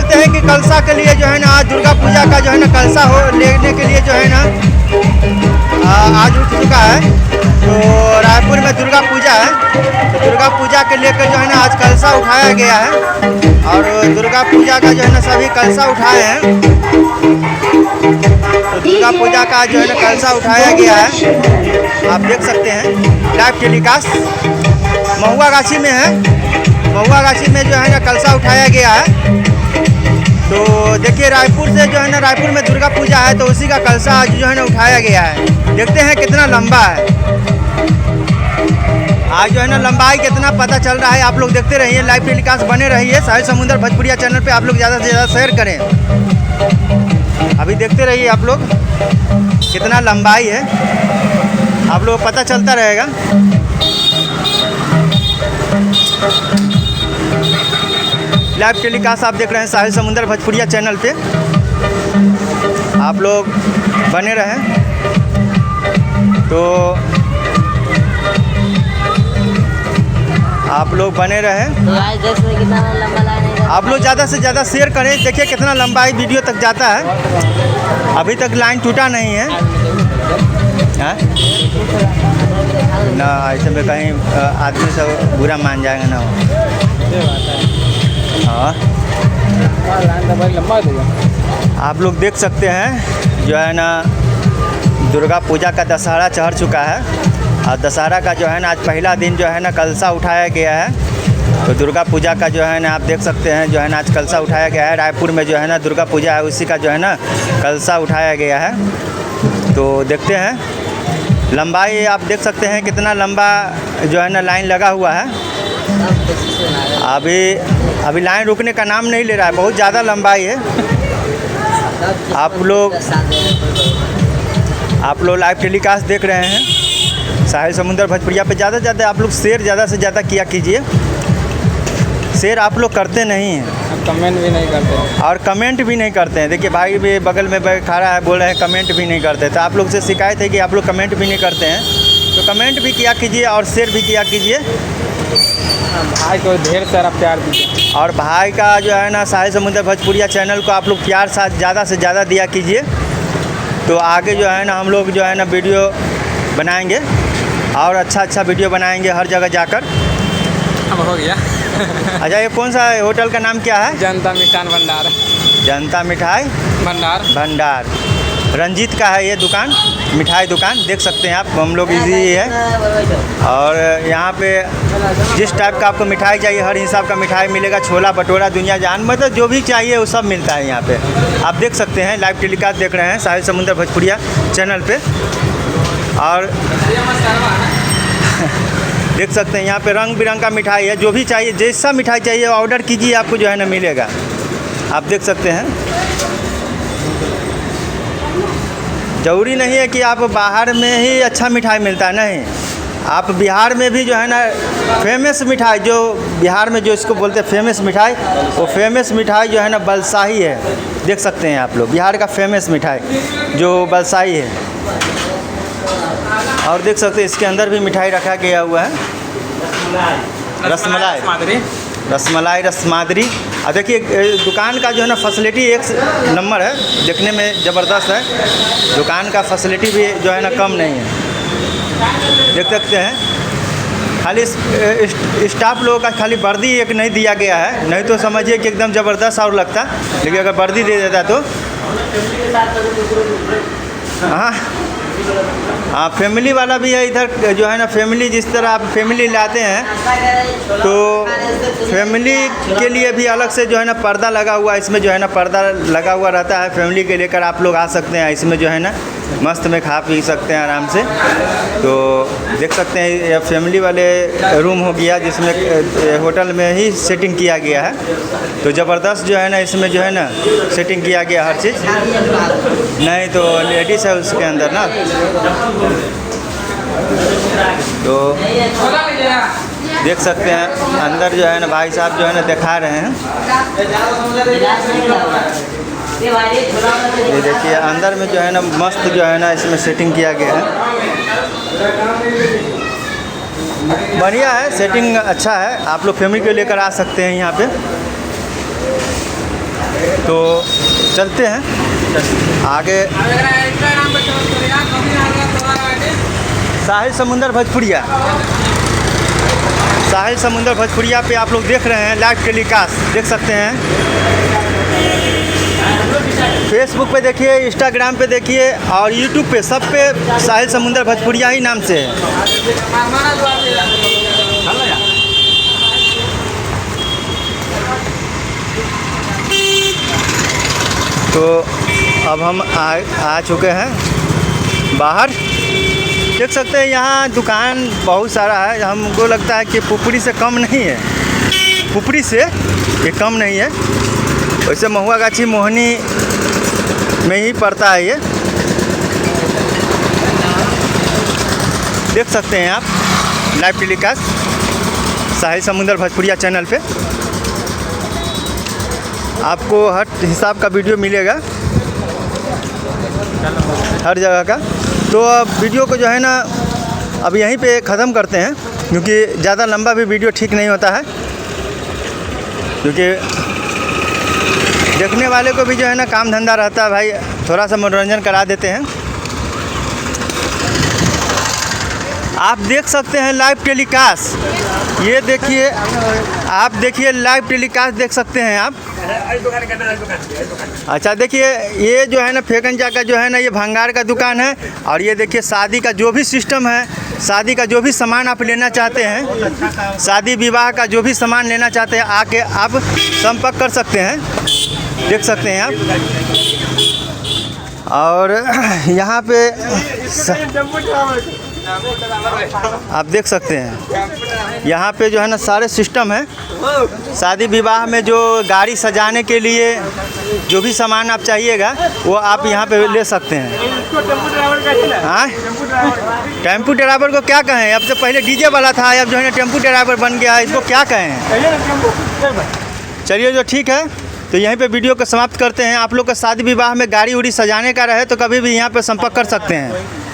सकते हैं कि कलशा के लिए जो है ना आज दुर्गा पूजा का जो है ना कलशा हो लेने के लिए जो है ना आज उठ चुका है। तो रायपुर में दुर्गा पूजा है, तो दुर्गा पूजा के लेकर जो है ना आज कलशा उठाया गया है और दुर्गा पूजा का जो है ना सभी कलशा उठाए हैं। तो दुर्गा पूजा का जो है ना कलशा उठाया गया है, आप देख सकते हैं लाइव टेलीकास्ट महुआ गाछी में है। महुआ गाछी में जो है ना कलशा उठाया गया है। तो देखिए रायपुर से जो है ना रायपुर में दुर्गा पूजा है तो उसी का कलशा आज जो है ना उठाया गया है। देखते हैं कितना लंबा है आज जो है ना लंबाई कितना पता चल रहा है। आप लोग देखते रहिए, लाइव टेलीकास्ट बने रहिए। साहिल समुंदर भोजपुरिया चैनल पे आप लोग ज़्यादा से ज़्यादा शेयर करें। अभी देखते रहिए आप लोग कितना लंबाई है, आप लोग पता चलता रहेगा। लाइव टेलीकास्ट आप देख रहे हैं साहिल समुंदर भोजपुरिया चैनल पे, आप लोग बने रहें। तो आप लोग बने रहें, आप लोग ज़्यादा से ज़्यादा शेयर करें। देखिए कितना लंबाई वीडियो तक जाता है, अभी तक लाइन टूटा नहीं है ना। ऐसे में कहीं आदमी सब बुरा मान जाएगा ना। हाँ आप लोग देख सकते हैं जो है ना दुर्गा पूजा का दशहरा चढ़ चुका है और दशहरा का जो है ना आज पहला दिन जो है ना कलशा उठाया गया है। तो दुर्गा पूजा का जो है ना आप देख सकते हैं जो है ना आज कलशा उठाया गया है। रायपुर में जो है ना दुर्गा पूजा है उसी का जो है ना कलशा उठाया गया है। तो देखते हैं लंबाई, आप देख सकते हैं कितना लंबा जो है ना लाइन लगा हुआ है। अभी लाइन रुकने का नाम नहीं ले रहा है, बहुत ज़्यादा लंबाई है। आप लोग लाइव टेलीकास्ट देख रहे हैं साहिल समुंदर भोजपुरिया पे। ज़्यादा से ज़्यादा आप लोग शेयर ज़्यादा से ज़्यादा किया कीजिए। शेयर आप लोग करते नहीं हैं, कमेंट भी नहीं करते और कमेंट भी नहीं करते हैं। देखिए भाई भी बगल में खड़ा है, बोल रहे हैं कमेंट भी नहीं करते। तो आप लोग से शिकायत है कि आप लोग कमेंट भी नहीं करते हैं, तो कमेंट भी किया कीजिए और शेयर भी किया कीजिए। भाई को ढेर सारा प्यार दीजिए और भाई का जो है ना साहिल समुंदर भोजपुरिया चैनल को आप लोग प्यार साथ ज़्यादा से ज़्यादा दिया कीजिए। तो आगे जो है ना हम लोग जो है ना वीडियो बनाएंगे और अच्छा वीडियो बनाएंगे हर जगह जाकर। अब हो गया। अच्छा ये कौन सा होटल का नाम क्या है? जनता मिष्ठान भंडार। जनता मिठाई भंडार रंजीत का है ये दुकान, मिठाई दुकान देख सकते हैं आप। हम लोग इजी है और यहाँ पे जिस टाइप का आपको मिठाई चाहिए हर हिसाब का मिठाई मिलेगा। छोला भटूरा दुनिया जान मतलब जो भी चाहिए वो सब मिलता है यहाँ पे। आप देख सकते हैं लाइव टेलीकास्ट देख रहे हैं साहिल समुंदर भोजपुरिया चैनल पे। और देख सकते हैं यहाँ पे रंग बिरंग का मिठाई है, जो भी चाहिए जैसा मिठाई चाहिए ऑर्डर कीजिए, आपको जो है ना मिलेगा। आप देख सकते हैं, ज़रूरी नहीं है कि आप बाहर में ही अच्छा मिठाई मिलता है, नहीं। आप बिहार में भी जो है ना फेमस मिठाई, जो बिहार में जो इसको बोलते हैं फेमस मिठाई, वो फेमस मिठाई जो है ना बलसाही है। देख सकते हैं आप लोग बिहार का फेमस मिठाई जो बलसाही है। और देख सकते हैं इसके अंदर भी मिठाई रखा गया हुआ है, रसमलाई रसमादरी। और देखिए दुकान का जो है ना फैसिलिटी एक नंबर है, देखने में ज़बरदस्त है। दुकान का फैसिलिटी भी जो है ना कम नहीं है, देख सकते हैं। खाली स्टाफ लोगों का खाली वर्दी एक नहीं दिया गया है, नहीं तो समझिए कि एकदम ज़बरदस्त और लगता। लेकिन अगर वर्दी दे देता तो हाँ फैमिली वाला भी है इधर जो है ना। फैमिली जिस तरह आप फैमिली लाते हैं तो फैमिली के लिए भी अलग से जो है ना पर्दा लगा हुआ है। इसमें जो है ना पर्दा लगा हुआ रहता है, फैमिली के लेकर आप लोग आ सकते हैं। इसमें जो है ना मस्त में खा पी सकते हैं आराम से। तो देख सकते हैं ये फैमिली वाले रूम हो गया जिसमें होटल में ही सेटिंग किया गया है। तो ज़बरदस्त जो है ना इसमें जो है ना सेटिंग किया गया हर चीज़। नहीं तो लेडीज़ है उसके अंदर ना, तो देख सकते हैं अंदर जो है ना भाई साहब जो है ना दिखा रहे हैं। ये देखिए अंदर में जो है ना मस्त जो है ना इसमें सेटिंग किया गया है, बढ़िया है, सेटिंग अच्छा है। आप लोग फैमिली को लेकर आ सकते हैं यहाँ पे। तो चलते हैं आगे। साहिल समुंदर भोजपुरिया, साहिल समुंदर भोजपुरिया पे आप लोग देख रहे हैं लाइव टेलीकास्ट, देख सकते हैं। फेसबुक पे देखिए, इंस्टाग्राम पे देखिए और यूट्यूब पे, सब पे साहिल समुंदर भोजपुरिया ही नाम से है। तो अब हम आ चुके हैं बाहर, देख सकते हैं यहाँ दुकान बहुत सारा है। हमको लगता है कि पुपरी से कम नहीं है, पुपरी से ये कम नहीं है। वैसे महुआ गाछी मोहनी में ही पड़ता है ये, देख सकते हैं आप लाइव टेलीकास्ट साहिल समुंदर भोजपुरिया चैनल पे। आपको हर हिसाब का वीडियो मिलेगा हर जगह का। तो अब वीडियो को जो है ना अब यहीं पे ख़त्म करते हैं, क्योंकि ज़्यादा लंबा भी वीडियो ठीक नहीं होता है, क्योंकि देखने वाले को भी जो है ना काम धंधा रहता है भाई, थोड़ा सा मनोरंजन करा देते हैं। आप देख सकते हैं लाइव टेलीकास्ट, ये देखिए, आप देखिए लाइव टेलीकास्ट देख सकते हैं आप। अच्छा देखिए, ये जो है ना फेकंजा का जो है ना ये भंगार का दुकान है। और ये देखिए शादी का जो भी सिस्टम है, शादी का जो भी सामान आप लेना चाहते हैं, शादी विवाह का जो भी सामान लेना चाहते हैं, आके आप संपर्क कर सकते हैं, देख सकते हैं आप। और यहाँ पे आप देख सकते हैं, यहाँ पे जो है ना सारे सिस्टम है। शादी विवाह में जो गाड़ी सजाने के लिए जो भी सामान आप चाहिएगा वो आप यहाँ पे ले सकते हैं। हाँ, टेम्पू ड्राइवर को क्या कहें, अब तो पहले डीजे वाला था, अब जो है ना टेम्पू ड्राइवर बन गया है, इसको क्या कहें। चलिए जो ठीक है, तो यहीं पे वीडियो को समाप्त करते हैं। आप लोग का शादी विवाह में गाड़ी उड़ी सजाने का रहे तो कभी भी यहाँ पे संपर्क कर सकते हैं।